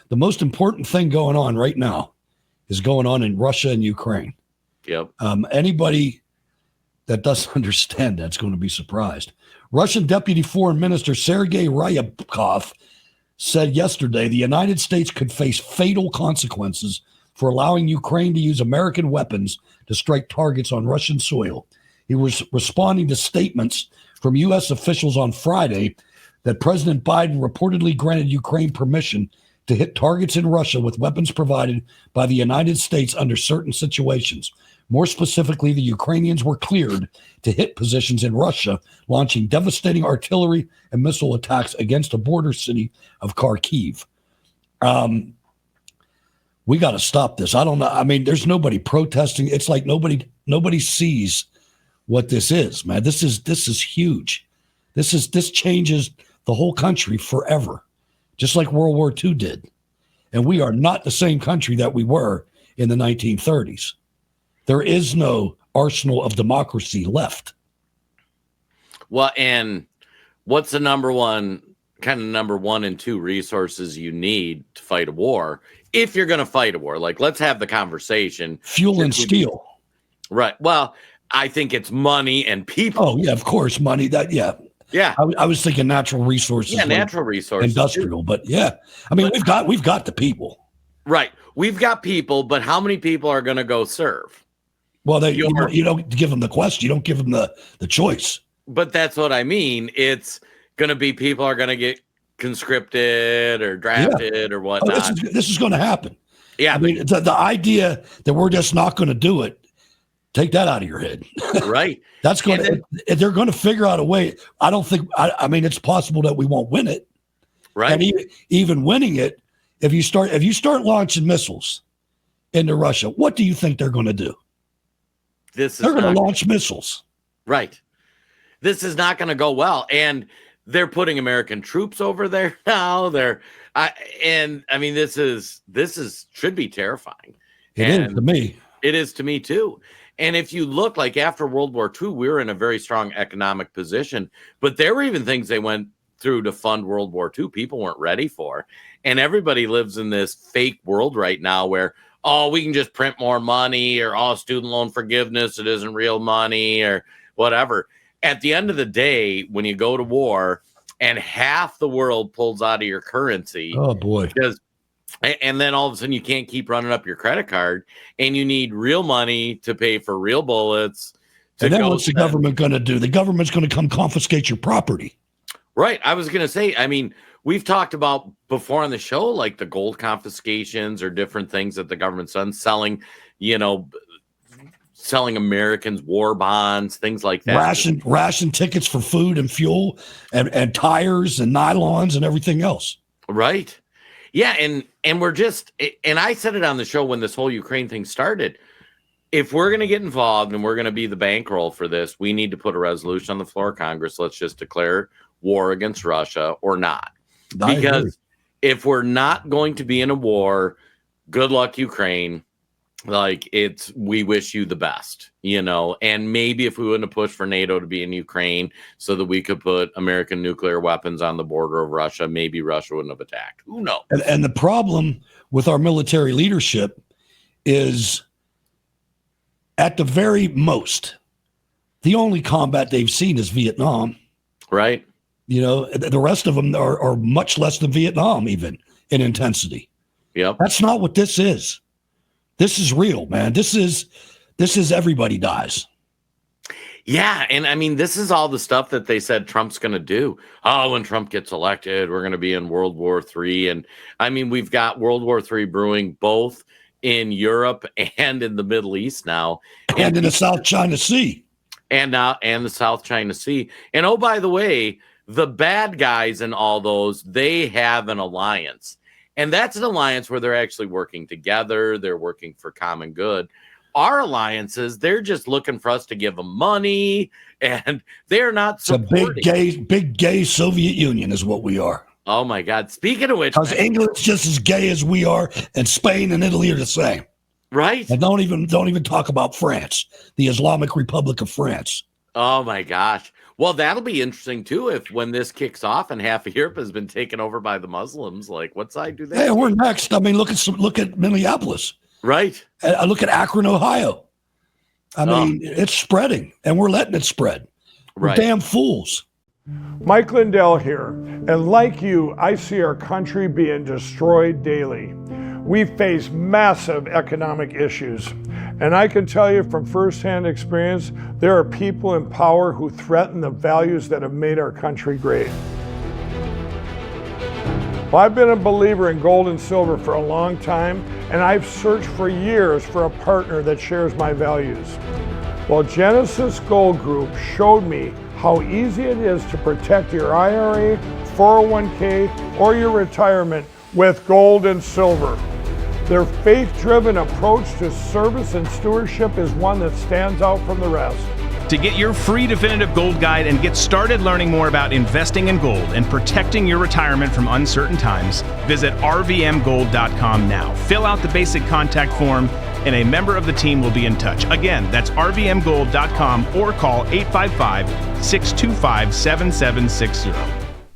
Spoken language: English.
The most important thing going on right now is going on in Russia and Ukraine. Yep. Anybody that doesn't understand that's going to be surprised. Russian Deputy Foreign Minister Sergei Ryabkov said yesterday the United States could face fatal consequences for allowing Ukraine to use American weapons to strike targets on Russian soil. He was responding to statements from U.S. officials on Friday that President Biden reportedly granted Ukraine permission to hit targets in Russia with weapons provided by the United States under certain situations. More specifically, the Ukrainians were cleared to hit positions in Russia, launching devastating artillery and missile attacks against the border city of Kharkiv. We got to stop this. I don't know. I mean, there's nobody protesting. It's like nobody sees what this is, man. This is huge. This changes the whole country forever, just like World War II did. And we are not the same country that we were in the 1930s. There is no arsenal of democracy left. Well, and what's the number one and two resources you need to fight a war? If you're going to fight a war, like, let's have the conversation. Fuel and steel. Right. Well, I think it's money and people. Oh, yeah, of course. Money. Yeah. I was thinking natural resources. Yeah, natural resources. Industrial. But yeah, I mean, we've got the people. Right. We've got people, but how many people are going to go serve? Well, you don't give them the question. You don't give them the choice. But that's what I mean. It's going to be people are going to get conscripted or drafted or whatnot. This is going to happen. Yeah. I mean, the idea that we're just not going to do it, take that out of your head. Right. That's going to, they're going to figure out a way. I don't think, I mean, it's possible that we won't win it. Right. And even winning it, if you start launching missiles into Russia, what do you think they're going to do? They're going to launch missiles. Right. This is not going to go well. And they're putting American troops over there now. I mean, this should be terrifying. It is to me. It is to me too. And if you look, like, after World War II, we were in a very strong economic position, but there were even things they went through to fund World War II people weren't ready for. And everybody lives in this fake world right now where, oh, we can just print more money, or, oh, student loan forgiveness, it isn't real money, or whatever. At the end of the day, when you go to war and half the world pulls out of your currency, oh boy, and then all of a sudden you can't keep running up your credit card, and you need real money to pay for real bullets. And then what's the government going to do? The government's going to come confiscate your property. Right. I was going to say, I mean, we've talked about before on the show, like the gold confiscations or different things that the government's done, selling Americans war bonds, things like that. Ration tickets for food and fuel and tires and nylons and everything else. Right. Yeah. And we're just, and I said it on the show when this whole Ukraine thing started. If we're going to get involved and we're going to be the bankroll for this, we need to put a resolution on the floor of Congress. Let's just declare war against Russia or not. Because if we're not going to be in a war, good luck, Ukraine. Like, we wish you the best, and maybe if we wouldn't have pushed for NATO to be in Ukraine so that we could put American nuclear weapons on the border of Russia, maybe Russia wouldn't have attacked. Who knows? And the problem with our military leadership is, at the very most, the only combat they've seen is Vietnam. Right. The rest of them are much less than Vietnam, even in intensity. Yep. That's not what this is. This is real, man. This is everybody dies. Yeah. And I mean, this is all the stuff that they said Trump's going to do. Oh, when Trump gets elected, we're going to be in World War III. And I mean, we've got World War III brewing both in Europe and in the Middle East now. And in the South China Sea. And the South China Sea. And oh, by the way, the bad guys in all those, they have an alliance. And that's an alliance where they're actually working together. They're working for common good. Our alliances, they're just looking for us to give them money, and they're not supporting. It's a big gay Soviet Union is what we are. Oh, my God. Speaking of which. Because England's just as gay as we are, and Spain and Italy are the same. Right. And don't even talk about France, the Islamic Republic of France. Oh, my gosh. Well, that'll be interesting too if when this kicks off and half of Europe has been taken over by the Muslims, like what side do they? Hey, we're next. I mean, look at Minneapolis. Right. I look at Akron, Ohio. I mean, it's spreading, and we're letting it spread. We're damn fools. Mike Lindell here, and like you, I see our country being destroyed daily. We face massive economic issues, and I can tell you from firsthand experience, there are people in power who threaten the values that have made our country great. Well, I've been a believer in gold and silver for a long time, and I've searched for years for a partner that shares my values. Well, Genesis Gold Group showed me how easy it is to protect your IRA, 401k, or your retirement with gold and silver. Their faith-driven approach to service and stewardship is one that stands out from the rest. To get your free definitive gold guide and get started learning more about investing in gold and protecting your retirement from uncertain times, visit rvmgold.com now. Fill out the basic contact form and a member of the team will be in touch. Again, that's rvmgold.com or call 855-625-7760.